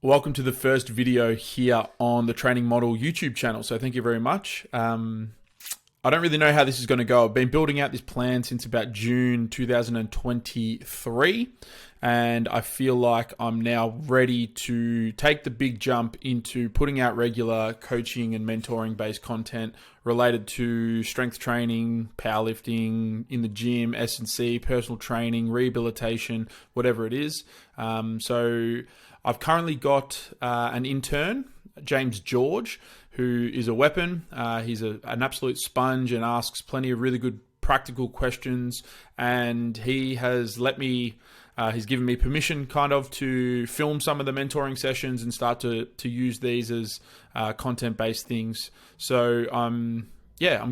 Welcome to the first video here on the Training Model YouTube channel. So thank you very much. I don't really know how this is going to go. I've been building out this plan since about June 2023, and I feel like I'm now ready to take the big jump into putting out regular coaching and mentoring based content related to strength training, powerlifting, in the gym, S&C, personal training, rehabilitation, whatever it is. So I've currently got an intern, James George, who is a weapon. He's an absolute sponge and asks plenty of really good practical questions. And he has he's given me permission kind of to film some of the mentoring sessions and start to use these as content-based things. So I'm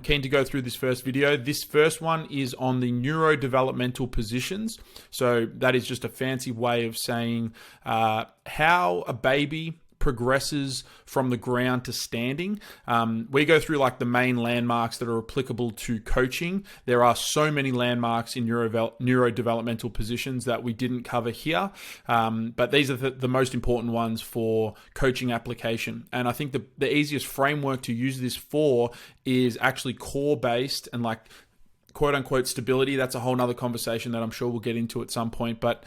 keen to go through this first video. This first one is on the neurodevelopmental positions. So that is just a fancy way of saying how a baby progresses from the ground to standing. We go through like the main landmarks that are applicable to coaching. There are so many landmarks in neurodevelopmental positions that we didn't cover here, but these are the most important ones for coaching application. And I think the easiest framework to use this for is actually core-based and like quote unquote stability. That's a whole nother conversation that I'm sure we'll get into at some point, but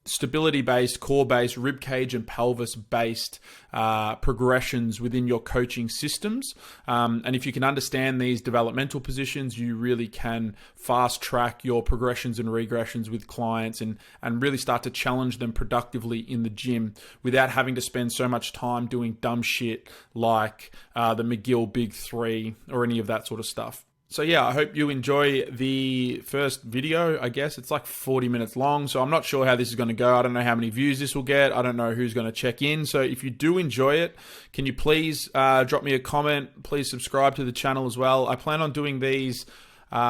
stability-based, core-based, ribcage and pelvis-based progressions within your coaching systems. And if you can understand these developmental positions, you really can fast-track your progressions and regressions with clients and really start to challenge them productively in the gym without having to spend so much time doing dumb shit like the McGill Big Three or any of that sort of stuff. So yeah, I hope you enjoy the first video. I guess it's like 40 minutes long, so I'm not sure how this is going to go. I don't know how many views this will get. I don't know who's going to check in. So if you do enjoy it, can you please drop me a comment? Please subscribe to the channel as well. I plan on doing these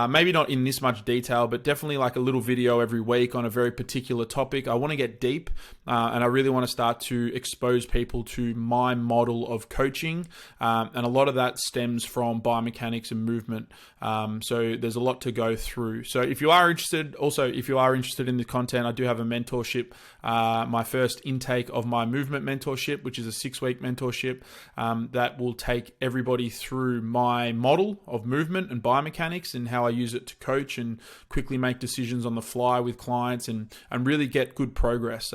maybe not in this much detail, but definitely like a little video every week on a very particular topic. I want to get deep and I really want to start to expose people to my model of coaching. And a lot of that stems from biomechanics and movement. So there's a lot to go through. So if you are interested, in the content, I do have a mentorship, my first intake of my movement mentorship, which is a 6-week mentorship that will take everybody through my model of movement and biomechanics and how I use it to coach and quickly make decisions on the fly with clients and really get good progress.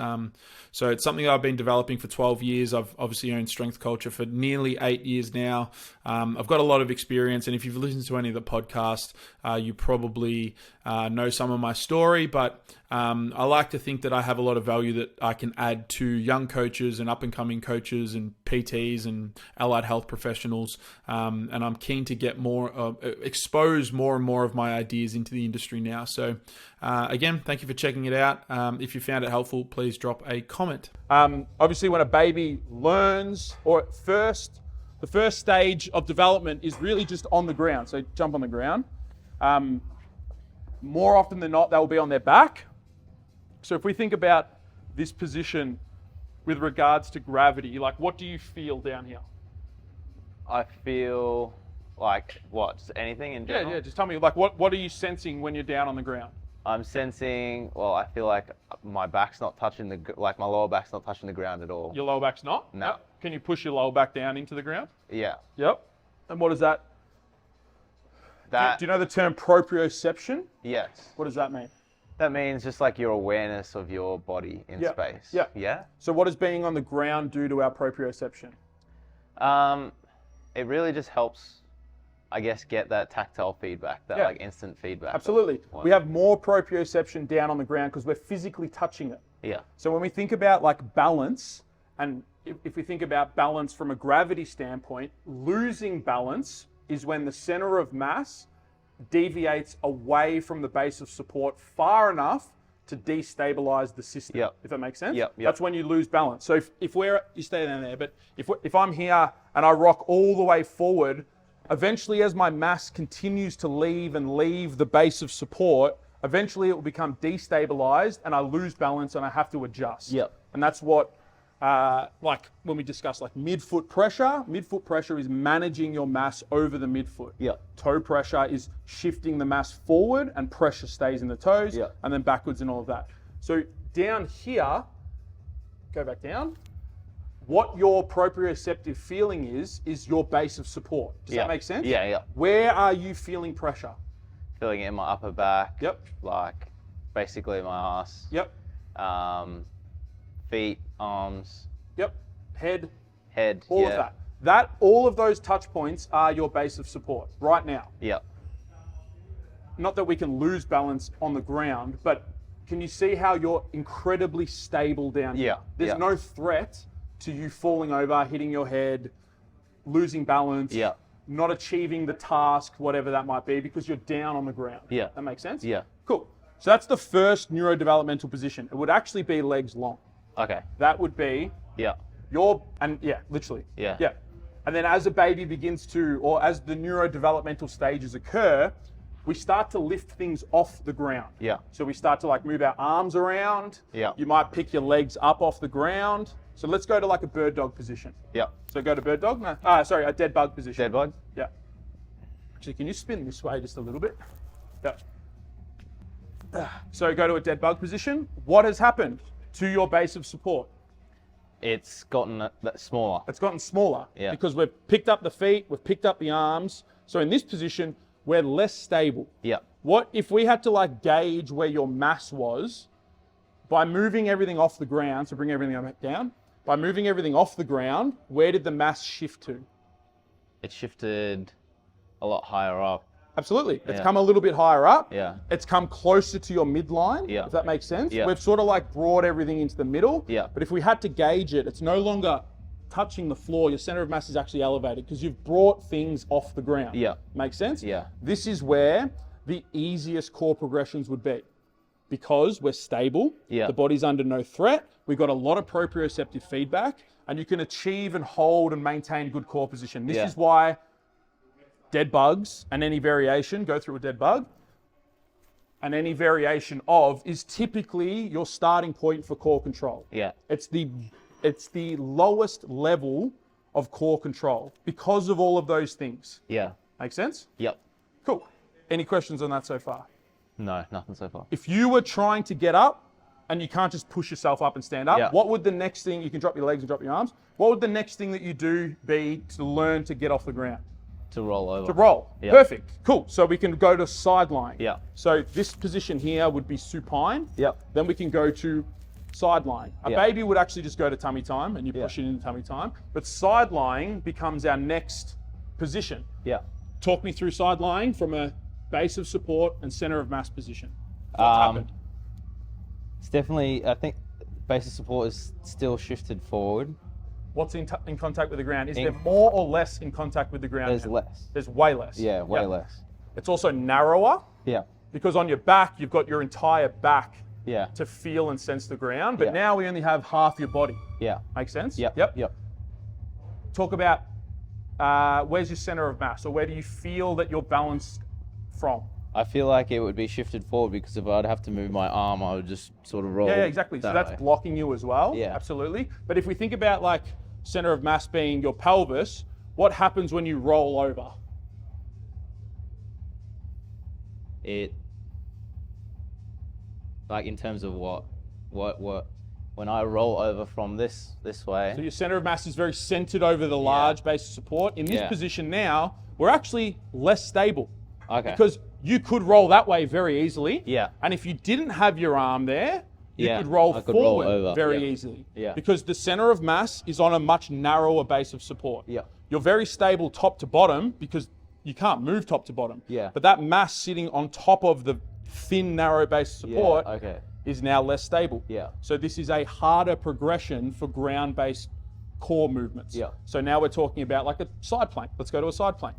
So it's something I've been developing for 12 years. I've obviously owned Strength Culture for nearly 8 years now. I've got a lot of experience, and if you've listened to any of the podcasts, you probably know some of my story, but I like to think that I have a lot of value that I can add to young coaches and up-and-coming coaches and PTs and allied health professionals, and I'm keen to get expose more and more of my ideas into the industry now. So again, thank you for checking it out. If you found it helpful, please drop a comment. Obviously, when a baby learns, or the first stage of development is really just on the ground. So jump on the ground. More often than not, they will be on their back. So if we think about this position with regards to gravity, like what do you feel down here? I feel like what? Just anything in general? Yeah. Just tell me, like, what are you sensing when you're down on the ground? I'm sensing, I feel like my back's not touching my lower back's not touching the ground at all. Your lower back's not? No. Yep. Can you push your lower back down into the ground? Yeah. Yep. And what is that? Do you know the term proprioception? Yes. What does that mean? That means just like your awareness of your body in space. Yeah. Yeah? So what does being on the ground do to our proprioception? It really just helps, I guess, get that tactile feedback, that like instant feedback. Absolutely. We have more proprioception down on the ground because we're physically touching it. Yeah. So when we think about like balance, and if we think about balance from a gravity standpoint, losing balance is when the center of mass deviates away from the base of support far enough to destabilize the system. Yep. If that makes sense. Yep. That's when you lose balance. So if you stay down there, but if I'm here and I rock all the way forward, eventually as my mass continues to leave the base of support, eventually it will become destabilized and I lose balance and I have to adjust. Yep. And that's what like when we discuss like midfoot pressure is managing your mass over the midfoot. Yep. Toe pressure is shifting the mass forward and pressure stays in the toes. Yep. And then backwards and all of that. So down here, go back down. What your proprioceptive feeling is your base of support. Does that make sense? Yeah, yeah. Where are you feeling pressure? Feeling it in my upper back. Yep. Like basically my ass. Yep. Feet, arms, Yep. Head. all of that. All of those touch points are your base of support right now. Yeah. Not that we can lose balance on the ground, but can you see how you're incredibly stable down here? Yeah. There's no threat to you falling over, hitting your head, losing balance, Yeah. not achieving the task, whatever that might be, because you're down on the ground. Yeah. That makes sense? Yeah. Cool. So that's the first neurodevelopmental position. It would actually be legs long. Okay. That would be Yeah. literally. Yeah. Yeah. And then as a baby begins to, or as the neurodevelopmental stages occur, we start to lift things off the ground. Yeah. So we start to like move our arms around. Yeah. You might pick your legs up off the ground. So let's go to like a bird dog position. Yeah. So go to bird dog. No, a dead bug position. Dead bug? Yeah. Actually, can you spin this way just a little bit? Yeah. So go to a dead bug position. What has happened to your base of support? It's gotten smaller. It's gotten smaller. Yeah. Because we've picked up the feet, we've picked up the arms. So in this position, we're less stable. Yeah. What if we had to like gauge where your mass was by moving everything off the ground, so bring everything back down, by moving everything off the ground, where did the mass shift to? It shifted a lot higher up. Absolutely. It's Yeah. come a little bit higher up. Yeah. It's come closer to your midline, Yeah. if that makes sense. Yeah. We've sort of like brought everything into the middle. Yeah. But if we had to gauge it, it's no longer touching the floor. Your center of mass is actually elevated because you've brought things off the ground. Yeah. Make sense? Yeah. This is where the easiest core progressions would be. Because we're stable, Yeah. the body's under no threat, we've got a lot of proprioceptive feedback, and you can achieve and hold and maintain good core position. This Yeah. is why dead bugs and any variation, go through a dead bug, and any variation of is typically your starting point for core control. Yeah. It's the lowest level of core control because of all of those things. Yeah. Make sense? Yep. Cool. Any questions on that so far? No, nothing so far. If you were trying to get up and you can't just push yourself up and stand up, Yeah. what would the next thing, you can drop your legs and drop your arms, what would the next thing that you do be to learn to get off the ground? To roll over. To roll. Yeah. Perfect. Cool. So we can go to side lying. Yeah. So this position here would be supine. Yep. Then we can go to side lying. A Yeah. baby would actually just go to tummy time and you push it into tummy time. But side lying becomes our next position. Yeah. Talk me through side lying from a base of support and center of mass position. What's happened? It's definitely, I think, base of support is still shifted forward. What's in contact with the ground? Is there more or less in contact with the ground? There's now? less. There's way less. Yeah, way less. It's also narrower Yeah. because on your back, you've got your entire back Yeah. to feel and sense the ground. But Yeah. now we only have half your body. Yeah. Make sense? Yep. Yep. Yep. Talk about where's your center of mass, or where do you feel that you're balanced from? I feel like it would be shifted forward because if I'd have to move my arm, I would just sort of roll. Yeah, exactly. So that that's way. blocking you as well. Yeah. Absolutely. But if we think about like center of mass being your pelvis, what happens when you roll over? It, like in terms of what, when I roll over from this way. So your center of mass is very centered over the large base of support. In this Yeah. position now, we're actually less stable. Okay. Because you could roll that way very easily. Yeah. And if you didn't have your arm there, you Yeah, could roll I could roll forward over. very Yeah. easily. Yeah. Because the center of mass is on a much narrower base of support. Yeah. You're very stable top to bottom because you can't move top to bottom. Yeah. But that mass sitting on top of the thin, narrow base of support Yeah, okay. is now less stable. Yeah. So this is a harder progression for ground-based core movements. Yeah. So now we're talking about like a side plank. Let's go to a side plank.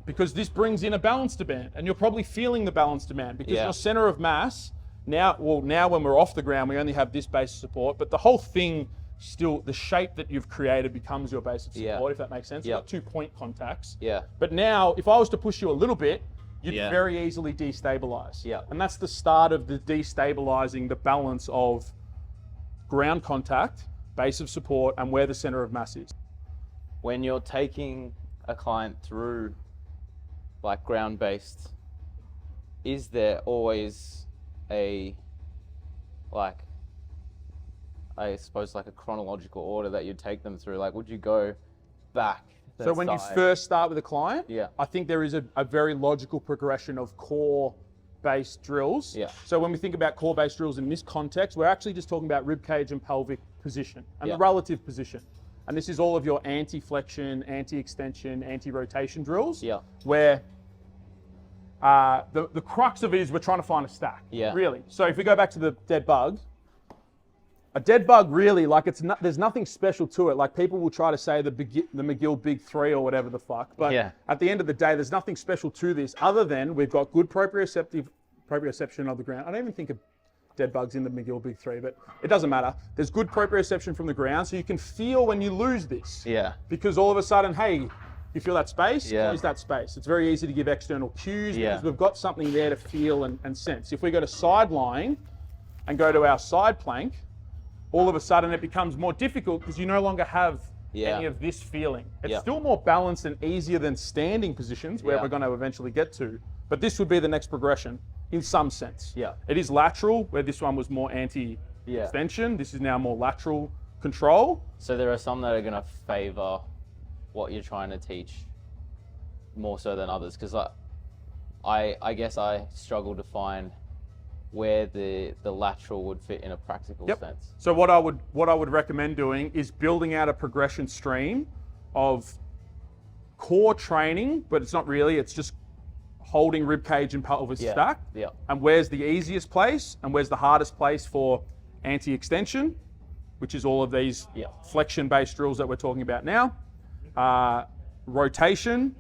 Because this brings in a balance demand, and you're probably feeling the balance demand because Yeah. your center of mass now when we're off the ground, we only have this base of support, but the whole thing still, the shape that you've created becomes your base of support, Yeah. if that makes sense. Yeah. You've got 2 point contacts. Yeah. But now, if I was to push you a little bit, you'd Yeah. very easily destabilize. Yeah. And that's the start of the destabilizing the balance of ground contact, base of support, and where the center of mass is. When you're taking a client through like ground-based, is there always a like I suppose, like a chronological order that you'd take them through? Like, would you go back? So when you first start with a client, Yeah. I think there is a very logical progression of core-based drills. Yeah. So when we think about core-based drills in this context, we're actually just talking about rib cage and pelvic position and Yeah. the relative position. And this is all of your anti-flexion, anti-extension, anti-rotation drills. Yeah. Where the crux of it is we're trying to find a stack. Yeah. Really. So if we go back to the dead bug, a dead bug really, like there's nothing special to it. Like people will try to say the McGill Big Three or whatever the fuck. But Yeah. at the end of the day, there's nothing special to this other than we've got good proprioception of the ground. I don't even think of dead bugs in the McGill Big Three, but it doesn't matter. There's good proprioception from the ground, so you can feel when you lose this. Yeah. Because all of a sudden, hey, you feel that space? Yeah. Close that space. It's very easy to give external cues Yeah. because we've got something there to feel and sense. If we go to side lying and go to our side plank, all of a sudden it becomes more difficult because you no longer have Yeah. any of this feeling. It's Yeah. still more balanced and easier than standing positions where Yeah. we're going to eventually get to. But this would be the next progression in some sense. Yeah. It is lateral, where this one was more anti-extension. This is now more lateral control. So there are some that are going to favor what you're trying to teach more so than others, because I guess I struggle to find where the lateral would fit in a practical sense. So what I would recommend doing is building out a progression stream of core training, but it's not really, it's just holding rib cage and pelvis stacked. Yeah. And where's the easiest place and where's the hardest place for anti-extension, which is all of these Yeah. flexion-based drills that we're talking about now. Rotation,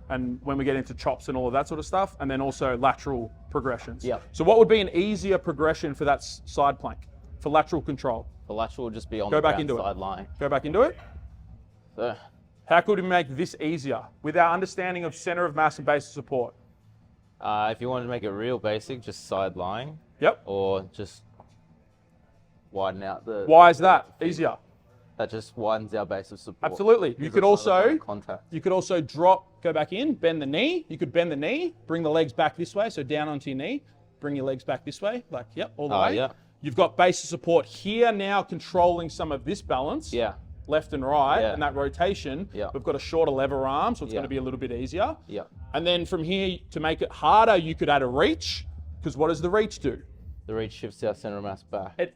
and when we get into chops and all of that sort of stuff, and then also lateral progressions. Yeah. So what would be an easier progression for that side plank, for lateral control? The lateral would just be on Go the back ground into it. side line. Go back into it. So, How could we make this easier with our understanding of center of mass and base of support? if you wanted to make it real basic, just side lying, Yep. or just widen out the. Why is that easier? That just widens our base of support. Absolutely. You Gives could us another also point of contact. you could also drop, go back in, bend the knee. You could bend the knee, bring the legs back this way, so down onto your knee. Bring your legs back this way, like yep, all the way. Yeah. You've got base of support here now, controlling some of this balance. Yeah. Left and right, Yeah. and that rotation. Yeah. We've got a shorter lever arm, so it's Yeah. going to be a little bit easier. Yeah. And then from here, to make it harder, you could add a reach, because what does the reach do? The reach shifts our center of mass back.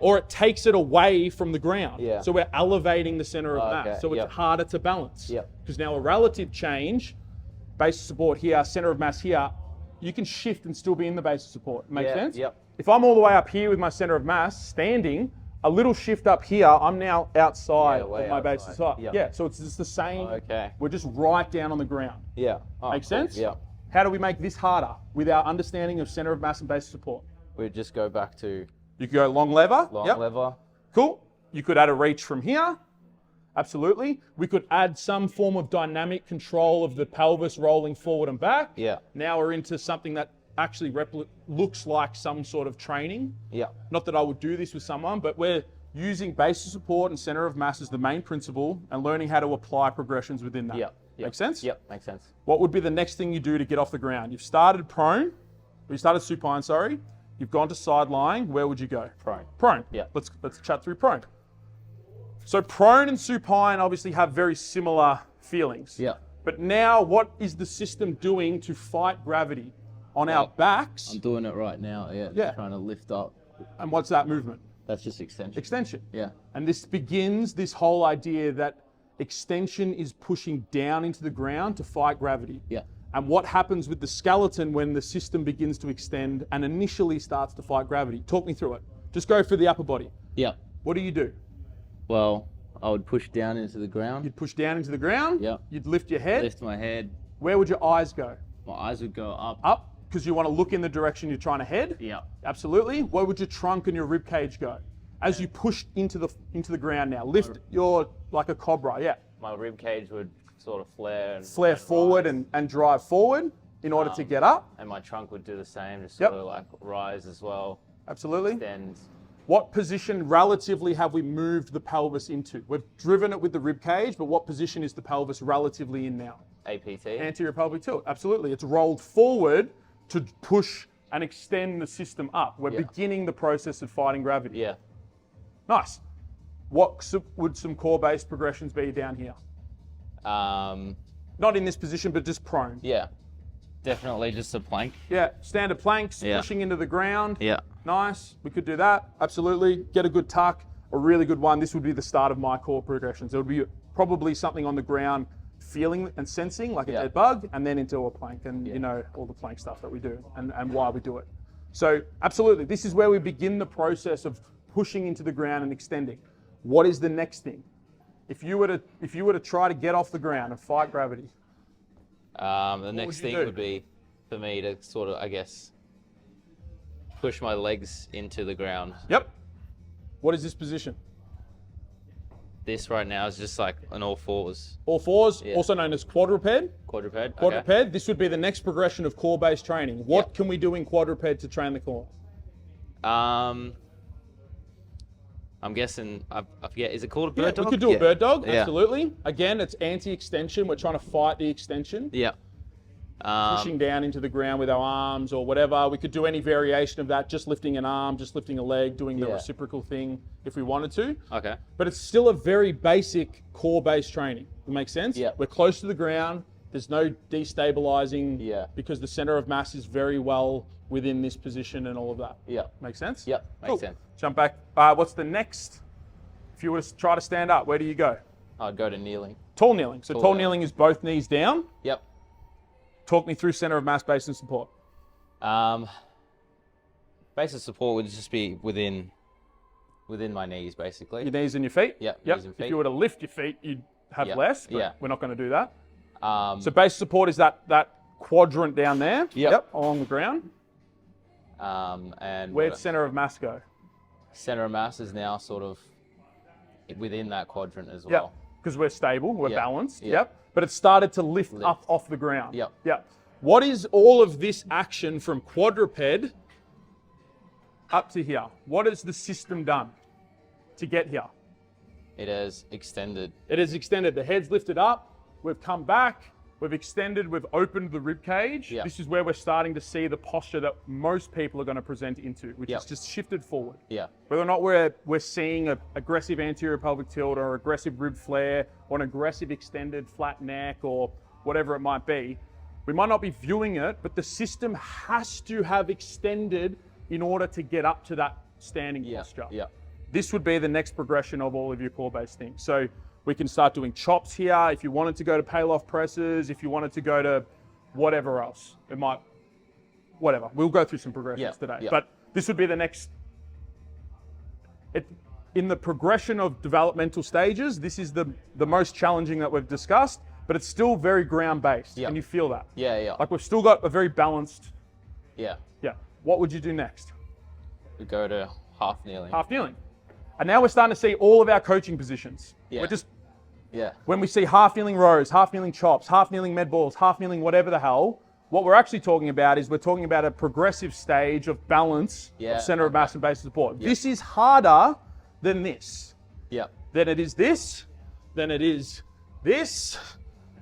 Or it takes it away from the ground. Yeah. So we're elevating the center of Okay, mass. So it's yep. harder to balance. Yep. Because now a relative change, base of support here, center of mass here, you can shift and still be in the base of support. Make Yeah, sense? yep. If I'm all the way up here with my center of mass, standing, a little shift up here, I'm now outside Yeah, way of my base of outside. support. Yep. Yeah, so it's just the same. Okay. We're just right down on the ground. Yeah. Oh, Make cool. sense? Yeah. How do we make this harder with our understanding of center of mass and base of support? We'd just go back to You could go long lever. long Yep. lever. Cool. You could add a reach from here. Absolutely. We could add some form of dynamic control of the pelvis rolling forward and back. Yeah. Now we're into something that actually looks like some sort of training. Yeah. Not that I would do this with someone, but we're using base of support and center of mass as the main principle and learning how to apply progressions within that. Yeah. Make sense? Yep. Makes sense. What would be the next thing you do to get off the ground? You've started prone. You started supine, sorry. You've gone to side lying. Where would you go? Prone. Prone. Yeah. Let's chat through prone. So prone and supine obviously have very similar feelings. Yeah. But now what is the system doing to fight gravity on our backs? I'm doing it right now. Yeah. Yeah. Trying to lift up. And what's that movement? That's just extension. Extension. Yeah. And this begins this whole idea that extension is pushing down into the ground to fight gravity. Yeah. And what happens with the skeleton when the system begins to extend and initially starts to fight gravity? Talk me through it. Just go for the upper body. Yeah. What do? Well, I would push down into the ground. You'd push down into the ground. Yeah. You'd lift your head. Lift my head. Where would your eyes go? My eyes would go up. Up, because you want to look in the direction you're trying to head. Yeah. Absolutely. Where would your trunk and your rib cage go? As you push into the ground now, lift your like a cobra. Yeah. My rib cage would sort of flare. Flare forward and drive forward in order to get up. And my trunk would do the same, just Yep. sort of like rise as well. Absolutely. Extend. What position relatively have we moved the pelvis into? We've driven it with the rib cage, but what position is the pelvis relatively in now? APT. Anterior pelvic tilt. Absolutely. It's rolled forward to push and extend the system up. We're Yeah. beginning the process of fighting gravity. Yeah. Nice. What would some core-based progressions be down here? Not in this position, but just prone. Yeah. Definitely just a plank. Yeah, standard planks, Yeah. pushing into the ground. Yeah. Nice. We could do that. Absolutely. Get a good tuck. A really good one. This would be the start of my core progressions. It would be probably something on the ground, feeling and sensing like a Yeah. dead bug, and then into a plank, and you know, all the plank stuff that we do and why we do it. So absolutely, this is where we begin the process of pushing into the ground and extending. What is the next thing? If you were to try to get off the ground and fight gravity, The next would you thing do? would be for me to sort of, I guess, push my legs into the ground. yep. What is this position? This right now is just like an all fours All fours, Yeah. also known as quadruped. quadruped. Quadruped, Okay. this would be the next progression of core-based training. What Yep. can we do in quadruped to train the core? I'm guessing, I forget, is it called a bird Yeah, dog? we could do a bird dog, Yeah. absolutely. Again, it's anti-extension. We're trying to fight the extension. Yeah. Pushing down into the ground with our arms or whatever. We could do any variation of that, just lifting an arm, just lifting a leg, doing the Yeah. reciprocal thing if we wanted to. Okay. But it's still a very basic core-based training. That makes sense? Yeah. We're close to the ground. There's no destabilizing Yeah. because the center of mass is very well within this position and all of that. Yeah. Make sense? Yep. Makes Cool. sense. Jump back. What's the next? If you were to try to stand up, where do you go? I'd go to kneeling. Tall kneeling. So tall Tall kneeling is both knees down. Yep. Talk me through center of mass, base, and support. Base of support would just be within my knees, basically. Your knees and your feet. Yep, Yep. knees and If feet. you were to lift your feet, you'd have Yep. less. But Yeah. we're not going to do that. Um, So base support is that quadrant down there. Yep. Along the ground. and Where'd what- center of mass go? center of mass is now sort of within that quadrant as Yep. well. Because we're stable, we're Yep. balanced. Yep. Yep. But it started to lift up off the ground. Yep. Yep. What is all of this action from quadruped up to here? What has the system done to get here? It has extended. It has extended. The head's lifted up. We've come back. We've extended. We've opened the rib cage. Yep. This is where we're starting to see the posture that most people are going to present into, which Yep. is just shifted forward. Yeah. Whether or not we're seeing an aggressive anterior pelvic tilt or aggressive rib flare or an aggressive extended flat neck or whatever it might be, we might not be viewing it, but the system has to have extended in order to get up to that standing Yeah. posture. Yeah. This would be the next progression of all of your core-based things. So we can start doing chops here. If you wanted to go to payloft presses, if you wanted to go to whatever else, it might, whatever. We'll go through some progressions Yeah, today. yeah. But this would be the next, in the progression of developmental stages, this is the most challenging that we've discussed, but it's still very ground-based. Yeah. And you feel that. Yeah. Yeah. Like we've still got a very balanced, Yeah. yeah. What would you do next? We go to half kneeling. Half kneeling. And now we're starting to see all of our coaching positions. Yeah. We're just, Yeah. when we see half kneeling rows, half kneeling chops, half kneeling med balls, half kneeling whatever the hell, what we're actually talking about is we're talking about a progressive stage of balance Yeah, of center of mass and base of support. Yeah. This is harder than this. Yeah. Than it is this, than it is this,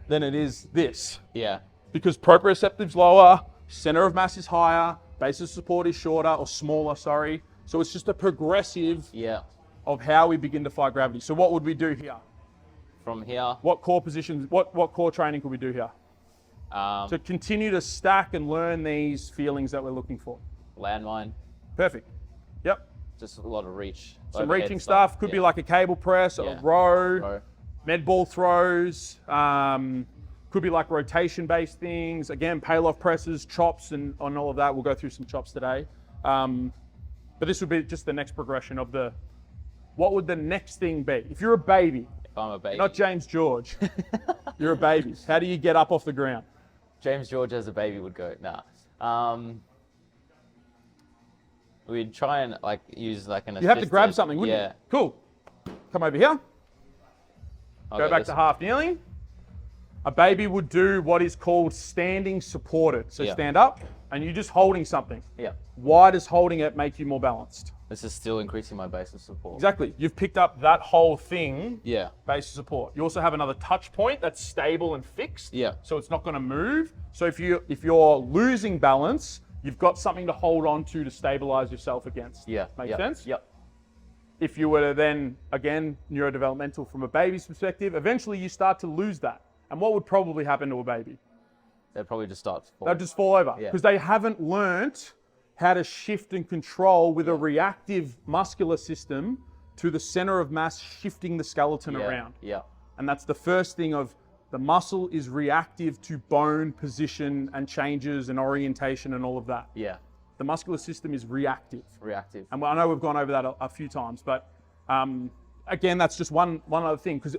than it is this. Yeah. Because proprioceptive's lower, center of mass is higher, base of support is shorter or smaller, sorry. So it's just a progressive Yeah. of how we begin to fight gravity. So what would we do here? From here, What core positions, what core training could we do here? To continue to stack and learn these feelings that we're looking for. landmine, Perfect. Yep. just a lot of reach. Some overhead reaching stuff. Could be Yeah. like a cable press, Yeah. a row, Row. med ball throws. Could be like rotation-based things. Again, payloft presses, chops, and on all of that. We'll go through some chops today. But this would be just the next progression of the, what would the next thing be? If you're a baby, If I'm a baby. not James George, you're a baby. How do you get up off the ground? James George as a baby would go. Nah. We'd try and like use like an. You have to grab something, wouldn't yeah. you? Cool. Come over here. I'll Go back this to way. half kneeling. A baby would do what is called standing supported. So Yeah. stand up and you're just holding something. Yeah. Why does holding it make you more balanced? This is still increasing my base of support. Exactly. You've picked up that whole thing, Yeah. base of support. You also have another touch point that's stable and fixed. Yeah. So it's not going to move. So if you're losing balance, you've got something to hold on to stabilize yourself against. Yeah. Make Yep. sense? Yep. if you were to then, again, neurodevelopmental from a baby's perspective, eventually you start to lose that. And what would probably happen to a baby? They'd probably just start to fall. They'll just fall over because they haven't learnt how to shift and control with a reactive muscular system to the center of mass shifting the skeleton around. Yeah. And that's the first thing of the muscle is reactive to bone position and changes and orientation and all of that. Yeah. The muscular system is reactive. Reactive. And I know we've gone over that a few times, but again, that's just one other thing, because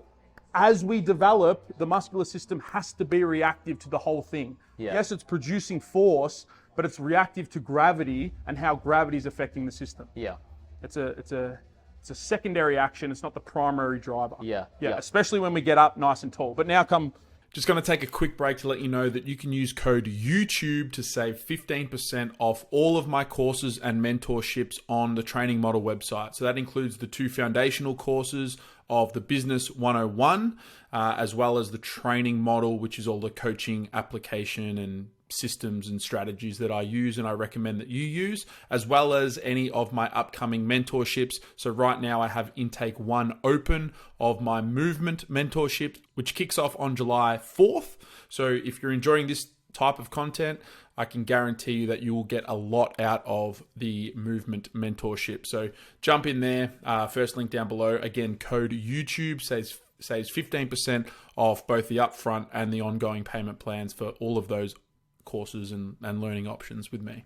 as we develop, the muscular system has to be reactive to the whole thing. Yeah. Yes, it's producing force, but it's reactive to gravity and how gravity is affecting the system. Yeah. It's a secondary action. It's not the primary driver. Yeah. Especially when we get up nice and tall. But now come. Just going to take a quick break to let you know that you can use code YouTube to save 15% off all of my courses and mentorships on the Training Model website. So that includes the 2 foundational courses of the Business 101, as well as the Training Model, which is all the coaching application and systems and strategies that I use and I recommend that you use, as well as any of my upcoming mentorships. So right now I have intake 1 open of my movement mentorship, which kicks off on July 4th. So if you're enjoying this type of content, I can guarantee you that you will get a lot out of the movement mentorship. So jump in there, first link down below. Again, code YouTube saves 15% off both the upfront and the ongoing payment plans for all of those courses and learning options with me.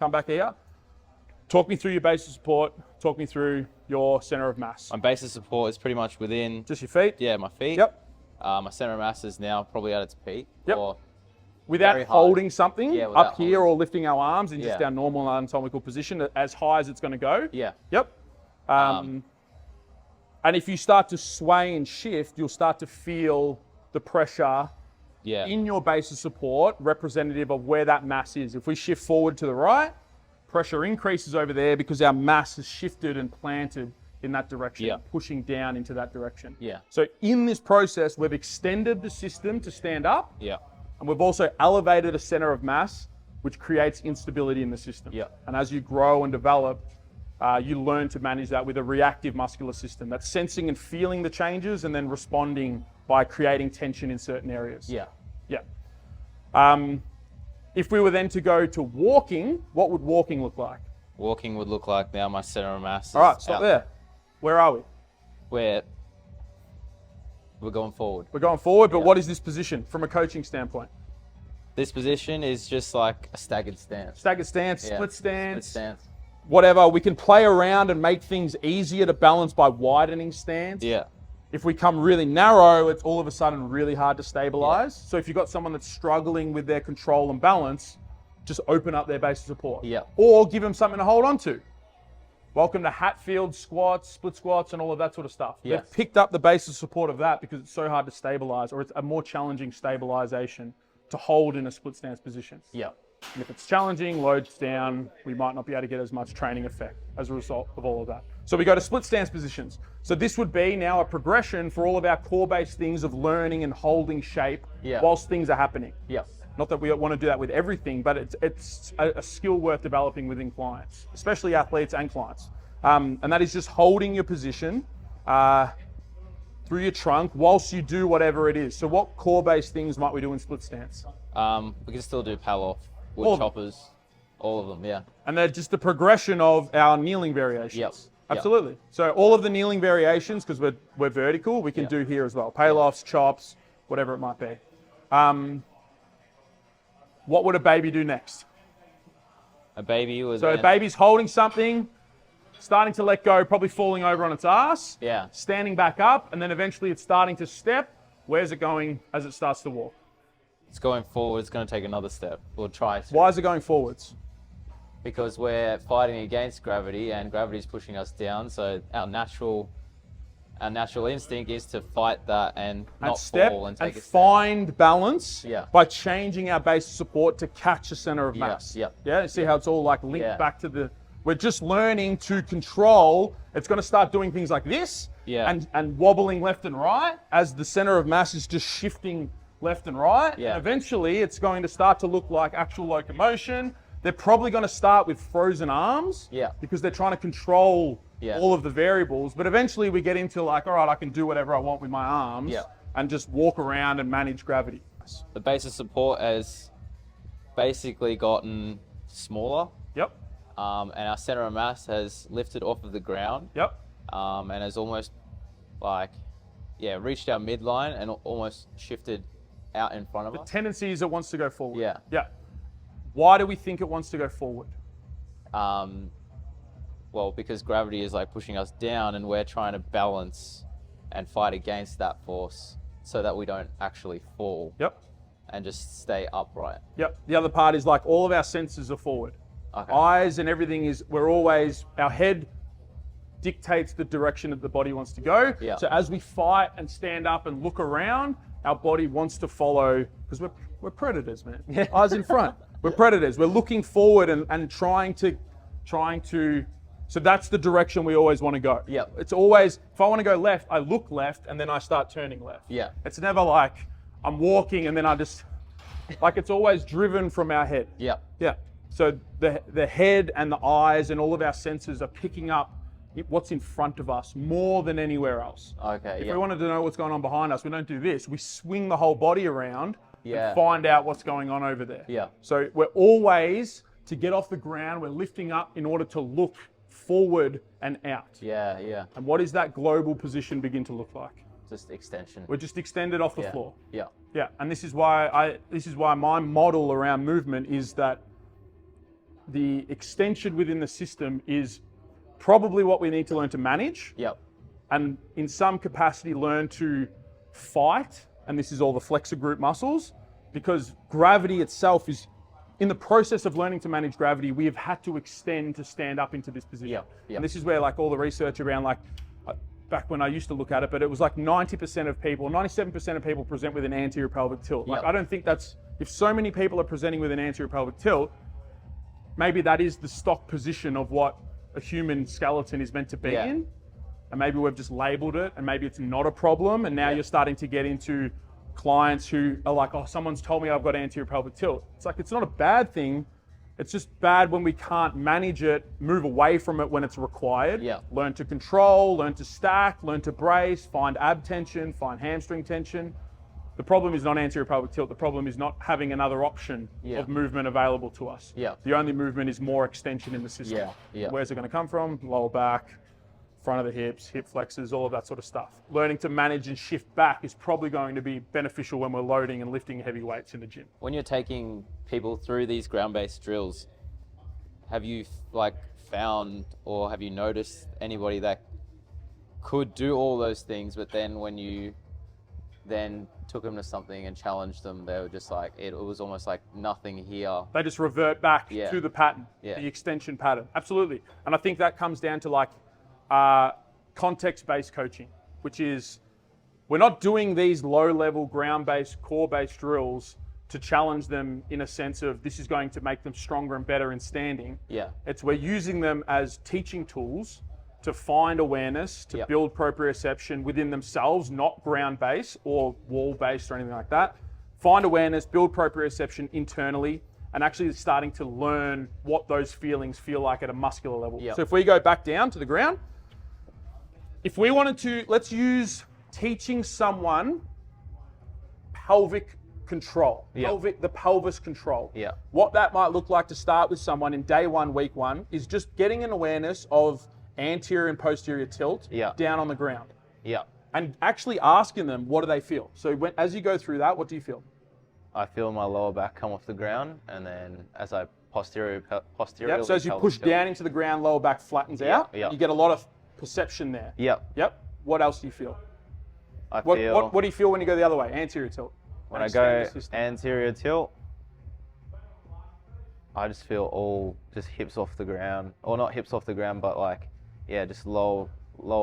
Come back here. Talk me through your base of support. Talk me through your center of mass. My base of support is pretty much within... Just your feet? Yeah, my feet. Yep. My center of mass is now probably at its peak. Yep. Or without holding something without up here or lifting our arms in just Yeah. our normal anatomical position as high as it's going to go. Yeah. Yep. And if you start to sway and shift, you'll start to feel the pressure in your base of support representative of where that mass is. If we shift forward to the right, pressure increases over there because our mass has shifted and planted in that direction, pushing down into that direction. Yeah. So in this process, we've extended the system to stand up. Yeah. And we've also elevated a center of mass, which creates instability in the system. Yeah. And as you grow and develop, you learn to manage that with a reactive muscular system that's sensing and feeling the changes and then responding by creating tension in certain areas. Yeah. Yeah. If we were then to go to walking, what would walking look like? Walking would look like now my center of mass is All right, stop out there. Where are we? Where we're going forward. We're going forward, but what is this position from a coaching standpoint? This position is just like a staggered stance. Staggered stance, Yeah. split stance. Split stance. Whatever. We can play around and make things easier to balance by widening stance. Yeah. If we come really narrow, it's all of a sudden really hard to stabilize. So if you've got someone that's struggling with their control and balance, just open up their base of support. Yeah. Or give them something to hold on to. Welcome to Hatfield squats, split squats, and all of that sort of stuff. Yes. They've picked up the base of support of that because it's so hard to stabilize, or it's a more challenging stabilization to hold in a split stance position. Yeah. And if it's challenging, loads down, we might not be able to get as much training effect as a result of all of that. So we go to split stance positions. So this would be now a progression for all of our core-based things of learning and holding shape whilst things are happening. Yeah. Not that we want to do that with everything, but it's a skill worth developing within clients, especially athletes and clients. And that is just holding your position through your trunk whilst you do whatever it is. So what core-based things might we do in split stance? We can still do power off, wood choppers, all of them, yeah. And they're just the progression of our kneeling variations. Yep. Absolutely. So all of the kneeling variations, because we're vertical, we can do here as well. Pail-offs, chops, whatever it might be. What would a baby do next? A baby was... So a baby's holding something, starting to let go, probably falling over on its ass. Yeah. Standing back up, and then eventually it's starting to step. Where's it going as it starts to walk? It's going forward. It's going to take another step. We'll try to. Why is it going forwards? Because we're fighting against gravity, and gravity's pushing us down. So our natural instinct is to fight that and not step fall and take and a step. find balance Yeah. by changing our base of support to catch a center of mass. Yeah. Yeah. You see how it's all like linked Yeah. back to the. We're just learning to control. It's going to start doing things like this. Yeah. And wobbling left and right as the center of mass is just shifting left and right. Yeah. And eventually it's going to start to look like actual locomotion. They're probably going to start with frozen arms. Yeah. Because they're trying to control all of the variables, but eventually we get into like, all right, I can do whatever I want with my arms and just walk around and manage gravity. The base of support has basically gotten smaller. Yep. And our center of mass has lifted off of the ground. Yep. And has almost reached our midline and almost shifted out in front of The us. tendency is it wants to go forward. Yeah. Yeah. Why do we think it wants to go forward? Well, because gravity is like pushing us down and we're trying to balance and fight against that force so that we don't actually fall. Yep. And just stay upright. Yep. The other part is like all of our senses are forward. Okay. Eyes and everything is, our head dictates the direction that the body wants to go. Yeah. So as we fight and stand up and look around, our body wants to follow, because we're predators, man. Eyes in front. We're predators. We're looking forward and trying to, so that's the direction we always want to go. Yep. It's always, if I want to go left, I look left and then I start turning left. Yeah. It's never like I'm walking and then I just, like it's always driven from our head. Yeah. Yeah. So the head and the eyes and all of our senses are picking up what's in front of us more than anywhere else. Okay. If we wanted to know what's going on behind us, we don't do this. We swing the whole body around Yeah. and find out what's going on over there. Yeah. So we're always, to get off the ground, we're lifting up in order to look forward and out. Yeah. Yeah. And what does that global position begin to look like? Just extension. We're just extended off the Yeah. floor. Yeah. Yeah, and this is why my model around movement is that the extension within the system is probably what we need to learn to manage, Yep. and in some capacity learn to fight, and this is all the flexor group muscles, because gravity itself is, in the process of learning to manage gravity, we have had to extend to stand up into this position. Yep. And this is where like all the research around like, back when I used to look at it, but it was like 90% of people, 97% of people present with an anterior pelvic tilt. Like Yep. I don't think that's, if so many people are presenting with an anterior pelvic tilt, maybe that is the stock position of what a human skeleton is meant to be Yeah. in. And maybe we've just labeled it and maybe it's not a problem. And now Yeah. you're starting to get into clients who are like, oh, someone's told me I've got anterior pelvic tilt. It's like, it's not a bad thing. It's just bad when we can't manage it, move away from it when it's required. Yeah. Learn to control, learn to stack, learn to brace, find ab tension, find hamstring tension. The problem is not anterior pelvic tilt. The problem is not having another option Yeah. of movement available to us. Yeah. The only movement is more extension in the system. Yeah. Yeah. Where's it going to come from? Lower back, front of the hips, hip flexors, all of that sort of stuff. Learning to manage and shift back is probably going to be beneficial when we're loading and lifting heavy weights in the gym. When you're taking people through these ground-based drills, have you like found or have you noticed anybody that could do all those things, but then when you then took them to something and challenged them, they were just like, it was almost like nothing here. They just revert back Yeah. to the pattern, Yeah. the extension pattern. Absolutely. And I think that comes down to like context-based coaching, which is we're not doing these low-level ground-based, core-based drills to challenge them in a sense of this is going to make them stronger and better in standing. Yeah. It's we're using them as teaching tools to find awareness, to Yep. build proprioception within themselves, not ground-based or wall-based or anything like that. Find awareness, build proprioception internally, and actually starting to learn what those feelings feel like at a muscular level. Yep. So if we go back down to the ground, if we wanted to, let's use teaching someone pelvic control, Yep. the pelvis control. Yeah. What that might look like to start with someone in day one, week one, is just getting an awareness of anterior and posterior tilt Yeah. down on the ground. Yeah. And actually asking them, what do they feel? So as you go through that, what do you feel? I feel my lower back come off the ground, and then as I posteriorly Yep. So as you push pelvic tilt. down into the ground, lower back flattens Yeah, out. yeah. You get a lot of perception there. Yep. Yep. What else do you feel? I What, feel what do you feel when you go the other way? Anterior tilt. when I Extend go the system. anterior tilt, I just feel all just hips off the ground, or not hips off the ground, but like, yeah, just lower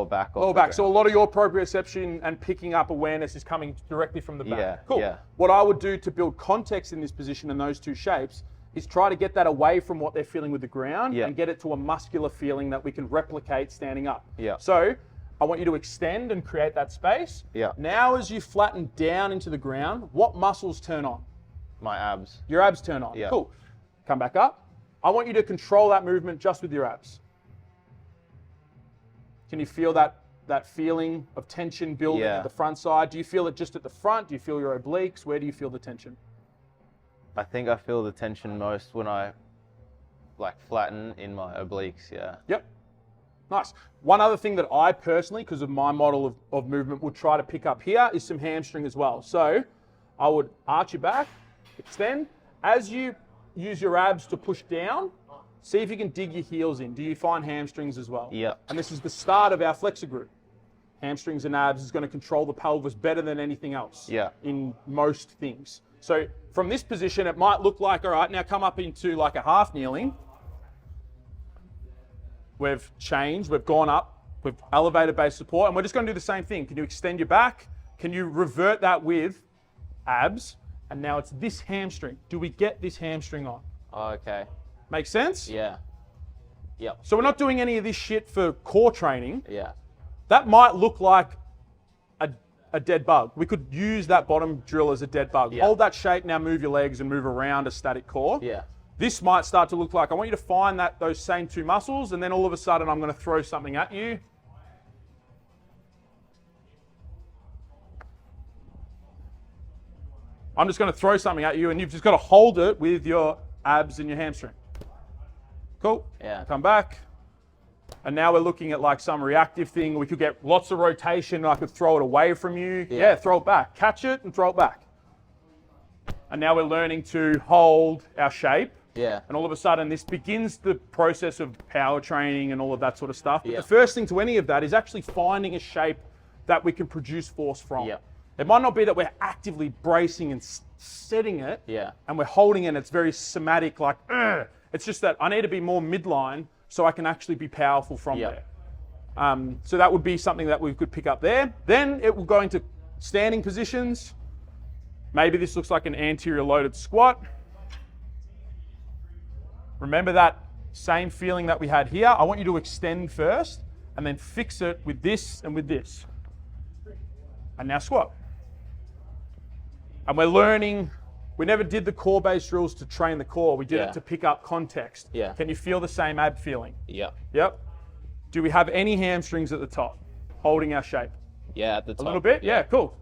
back off Lower the back. So a ground. lot of your proprioception and picking up awareness is coming directly from the back. Yeah, Cool. yeah. What I would do to build context in this position and those two shapes is try to get that away from what they're feeling with the ground Yeah. and get it to a muscular feeling that we can replicate standing up. Yeah. So I want you to extend and create that space. Yeah. Now as you flatten down into the ground, what muscles turn on? My abs. Your abs turn on. Yeah. Cool. Come back up. I want you to control that movement just with your abs. Can you feel that feeling of tension building at the front side? Do you feel it just at the front? Do you feel your obliques? Where do you feel the tension? I think I feel the tension most when I like flatten in my obliques, yeah. Yep. Nice. One other thing that I personally, because of my model of movement, would try to pick up here is some hamstring as well. So I would arch your back, extend. As you use your abs to push down, see if you can dig your heels in. Do you find hamstrings as well? Yeah. And this is the start of our flexor group. Hamstrings and abs is going to control the pelvis better than anything else in most things. So from this position, it might look like, all right, now come up into like a half kneeling. We've changed, we've gone up, we've elevated base support, and we're just going to do the same thing. Can you extend your back? Can you revert that with abs? And now it's this hamstring. Do we get this hamstring on? Oh, okay. Make sense? Yeah. Yep. So we're not doing any of this shit for core training. Yeah. That might look like a dead bug. We could use that bottom drill as a dead bug. Yeah. Hold that shape, now move your legs and move around a static core. Yeah. This might start to look like, I want you to find those same two muscles, and then all of a sudden I'm going to throw something at you. I'm just going to throw something at you, and you've just got to hold it with your abs and your hamstring. Cool. Yeah. Come back. And now we're looking at like some reactive thing. We could get lots of rotation. I could throw it away from you. Yeah, throw it back. Catch it and throw it back. And now we're learning to hold our shape. Yeah. And all of a sudden, this begins the process of power training and all of that sort of stuff. But the first thing to any of that is actually finding a shape that we can produce force from. Yeah. It might not be that we're actively bracing and setting it, and we're holding it and it's very somatic, like, ugh. It's just that I need to be more midline so I can actually be powerful from there. So that would be something that we could pick up there. Then it will go into standing positions. Maybe this looks like an anterior loaded squat. Remember that same feeling that we had here. I want you to extend first and then fix it with this and with this. And now squat. And we're learning, we never did the core-based drills to train the core. We did it to pick up context. Yeah. Can you feel the same ab feeling? Yeah. Yep. Do we have any hamstrings at the top holding our shape? Yeah, at the top. A little bit? Yeah, cool.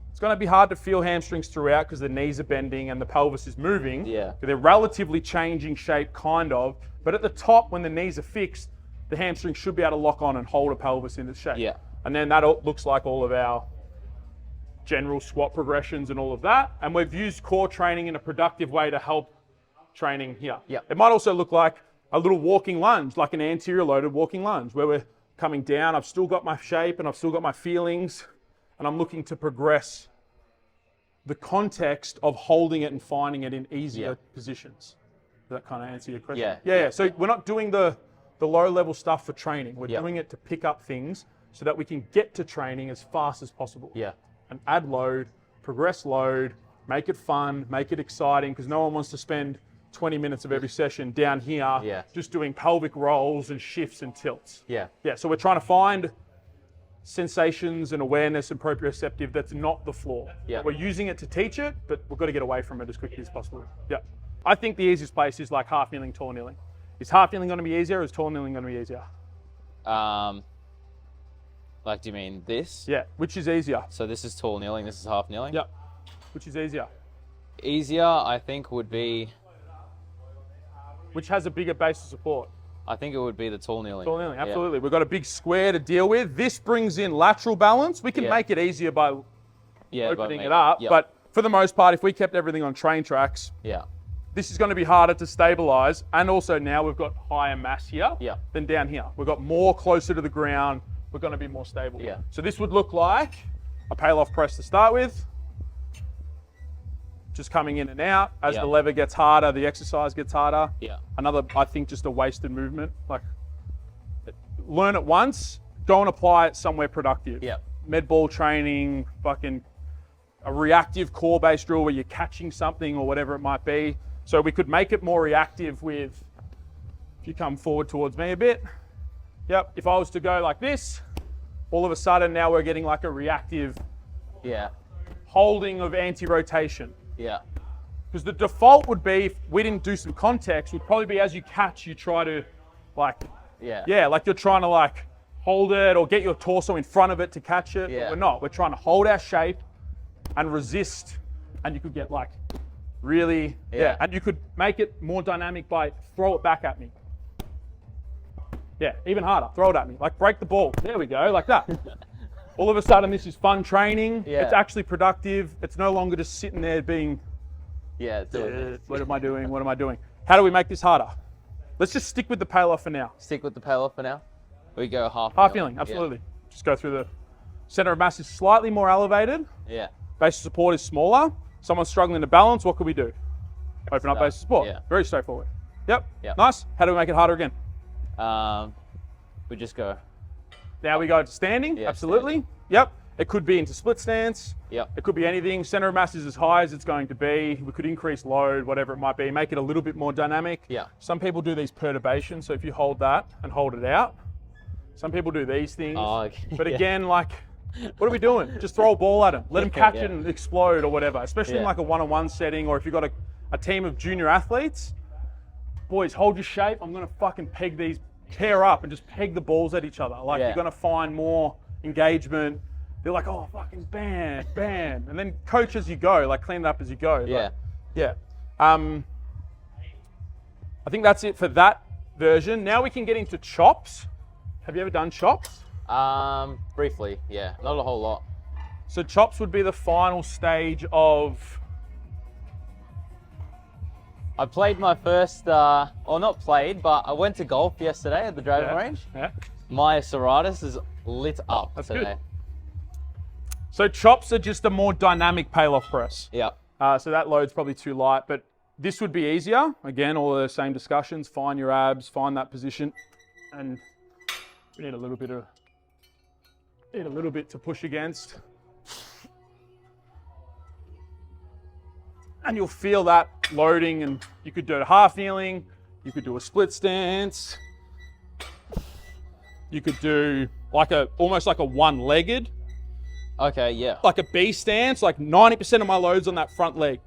It's going to be hard to feel hamstrings throughout because the knees are bending and the pelvis is moving. Yeah. They're relatively changing shape, kind of. But at the top, when the knees are fixed, the hamstring should be able to lock on and hold a pelvis into shape. Yeah. And then that looks like all of our general squat progressions and all of that. And we've used core training in a productive way to help training here. Yeah. It might also look like a little walking lunge, like an anterior loaded walking lunge, where we're coming down. I've still got my shape and I've still got my feelings, and I'm looking to progress the context of holding it and finding it in easier positions. Does that kind of answer your question? Yeah. So we're not doing the low level stuff for training. We're doing it to pick up things so that we can get to training as fast as possible. Yeah. And add load, progress load, make it fun, make it exciting, because no one wants to spend 20 minutes of every session down here just doing pelvic rolls and shifts and tilts. Yeah. Yeah, so we're trying to find sensations and awareness and proprioceptive that's not the floor. Yeah. We're using it to teach it, but we've got to get away from it as quickly as possible. Yeah. I think the easiest place is like half kneeling, tall kneeling. Is half kneeling going to be easier or is tall kneeling going to be easier? Like, do you mean this? Yeah, which is easier? So this is tall kneeling, this is half kneeling? Yep. Which is easier? Easier, I think, would be... Which has a bigger base of support? I think it would be the tall kneeling. Tall kneeling, absolutely. We've got a big square to deal with. This brings in lateral balance. We can make it easier by opening it up. But for the most part, if we kept everything on train tracks, this is going to be harder to stabilize. And also now we've got higher mass here than down here. We've got more closer to the ground. We're going to be more stable. Yeah. So this would look like a peel-off press to start with. Just coming in and out. As the lever gets harder, the exercise gets harder. Yeah. Another, I think, just a wasted movement. Like, learn it once, go and apply it somewhere productive. Yeah. Med ball training, fucking a reactive core-based drill where you're catching something or whatever it might be. So we could make it more reactive with, if you come forward towards me a bit. Yep, if I was to go like this, all of a sudden now we're getting like a reactive holding of anti-rotation. Yeah. Because the default would be, if we didn't do some context, would probably be as you catch, you try to like Yeah, like you're trying to like hold it or get your torso in front of it to catch it. Yeah. But we're not. We're trying to hold our shape and resist. And you could get like really, and you could make it more dynamic by throw it back at me. Yeah, even harder. Throw it at me. Like break the ball. There we go, like that. All of a sudden, this is fun training. Yeah. It's actually productive. It's no longer just sitting there being, Doing it. what am I doing? What am I doing? How do we make this harder? Let's just stick with the pail off for now. Stick with the pail off for now. We go half Half kneeling, absolutely. Just go through the center of mass is slightly more elevated. Yeah. Base of support is smaller. Someone's struggling to balance. What could we do? Open up base of support. Yeah. Very straightforward. Yep. Yep. Nice. How do we make it harder again? We just go. Now we go to standing. Yeah, Absolutely. standing. Yep. It could be into split stance. Yep. It could be anything. Center of mass is as high as it's going to be. We could increase load, whatever it might be. Make it a little bit more dynamic. Yeah. Some people do these perturbations. So if you hold that and hold it out, some people do these things. Oh, okay. But again, like, what are we doing? Just throw a ball at them. Let them catch it and explode or whatever. Especially in like a one-on-one setting, or if you've got a team of junior athletes. Boys, hold your shape. I'm going to fucking peg these, pair up and just peg the balls at each other. Like you're going to find more engagement. They're like, oh, fucking bam, bam. And then coach as you go, like clean it up as you go. Yeah. Like, yeah. I think that's it for that version. Now we can get into chops. Have you ever done chops? Briefly, yeah. Not a whole lot. So chops would be the final stage of... I played my first, or not played, but I went to golf yesterday at the driving range. Yeah. My serratus is lit up That's today. good. So chops are just a more dynamic pail-off press. Yeah. So that load's probably too light, but this would be easier. Again, all the same discussions. Find your abs, find that position, and we need a little bit to push against. And you'll feel that loading, and you could do a half kneeling, you could do a split stance, you could do like almost like a one-legged, Okay, yeah. like a B stance, like 90% of my load's on that front leg.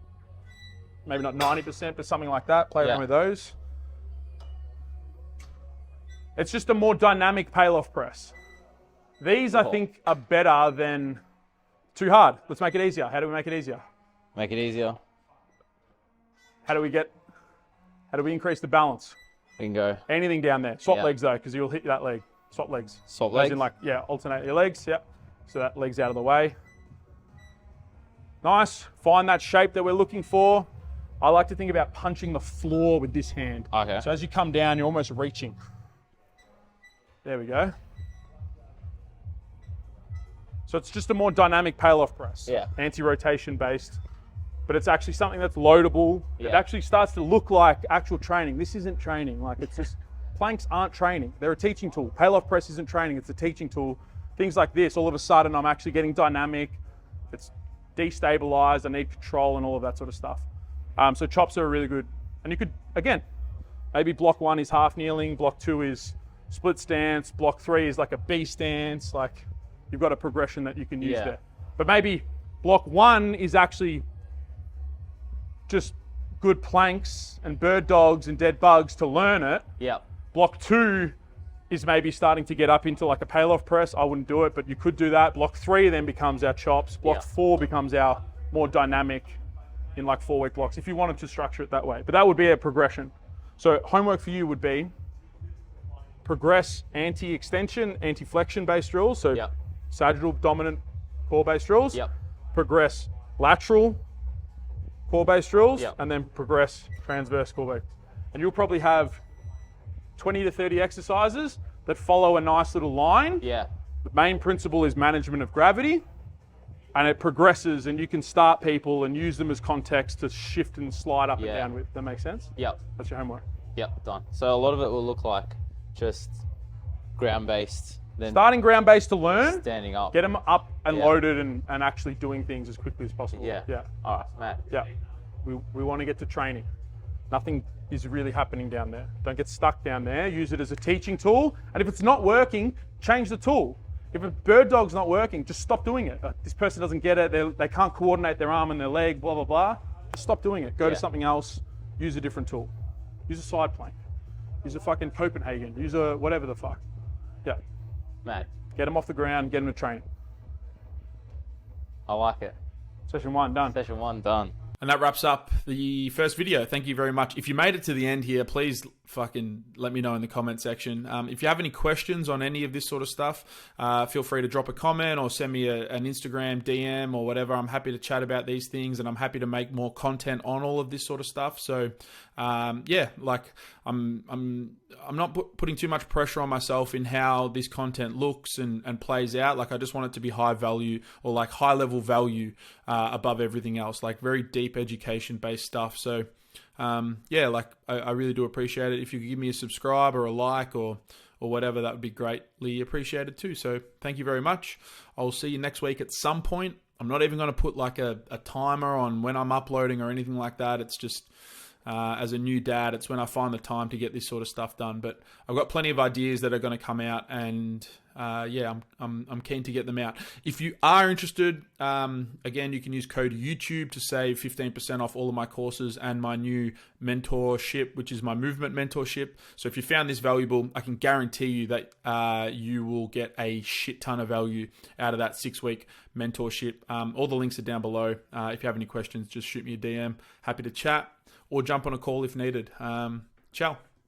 Maybe not 90%, but something like that. Play around with those. It's just a more dynamic pail-off press. These, I think, are better than too hard. Let's make it easier. How do we make it easier? Make it easier. How do we increase the balance? We can go. Anything down there. Swap legs though, because you'll hit that leg. Swap legs. Swap As legs? in like, alternate your legs. Yep. So that leg's out of the way. Nice. Find that shape that we're looking for. I like to think about punching the floor with this hand. Okay. So as you come down, you're almost reaching. There we go. So it's just a more dynamic pail-off press. Yeah. Anti-rotation based. But it's actually something that's loadable. It Yeah. actually starts to look like actual training. This isn't training. Like it's just, planks aren't training. They're a teaching tool. Pail-off press isn't training. It's a teaching tool. Things like this, all of a sudden I'm actually getting dynamic. It's destabilized. I need control and all of that sort of stuff. So chops are really good. And you could, again, maybe block 1 is half kneeling. Block 2 is split stance. Block 3 is like a B stance. Like you've got a progression that you can use there. But maybe block 1 is actually just good planks and bird dogs and dead bugs to learn it. Yeah. Block 2 is maybe starting to get up into like a pail-off press. I wouldn't do it, but you could do that. Block 3 then becomes our chops. Block 4 becomes our more dynamic in like 4-week blocks, if you wanted to structure it that way. But that would be a progression. So homework for you would be progress anti-extension, anti-flexion based drills. So sagittal dominant core based drills. Progress lateral core based drills, and then progress transverse core based. And you'll probably have 20 to 30 exercises that follow a nice little line. Yeah. The main principle is management of gravity, and it progresses, and you can start people and use them as context to shift and slide up and down with. That makes sense? Yep. That's your homework. Yep, done. So a lot of it will look like just ground-based, then Starting ground-based to learn, standing up. get them up and loaded and actually doing things as quickly as possible. Yeah. Yeah. All right, man. Yeah. We want to get to training. Nothing is really happening down there. Don't get stuck down there. Use it as a teaching tool. And if it's not working, change the tool. If a bird dog's not working, just stop doing it. This person doesn't get it. They can't coordinate their arm and their leg, blah, blah, blah. Just stop doing it. Go to something else. Use a different tool. Use a side plank. use a fucking Copenhagen, use a whatever the fuck. Yeah, Man, get them off the ground, get them to training. I like it. Session 1 done. Session 1 done. And that wraps up the first video. Thank you very much. If you made it to the end here, please fucking let me know in the comment section. If you have any questions on any of this sort of stuff, feel free to drop a comment or send me an Instagram DM or whatever. I'm happy to chat about these things, and I'm happy to make more content on all of this sort of stuff. So yeah, like I'm not putting too much pressure on myself in how this content looks and plays out. Like I just want it to be high value, or like high level value above everything else, like very deep education based stuff. So yeah, like I really do appreciate it. If you could give me a subscribe or a like or whatever, that would be greatly appreciated too. So thank you very much. I'll see you next week at some point. I'm not even going to put like a timer on when I'm uploading or anything like that. It's just as a new dad, it's when I find the time to get this sort of stuff done. But I've got plenty of ideas that are going to come out, and yeah, I'm keen to get them out. If you are interested, again, you can use code YouTube to save 15% off all of my courses and my new mentorship, which is my movement mentorship. So if you found this valuable, I can guarantee you that you will get a shit ton of value out of that 6-week mentorship. All the links are down below. If you have any questions, just shoot me a DM. Happy to chat or jump on a call if needed. Ciao.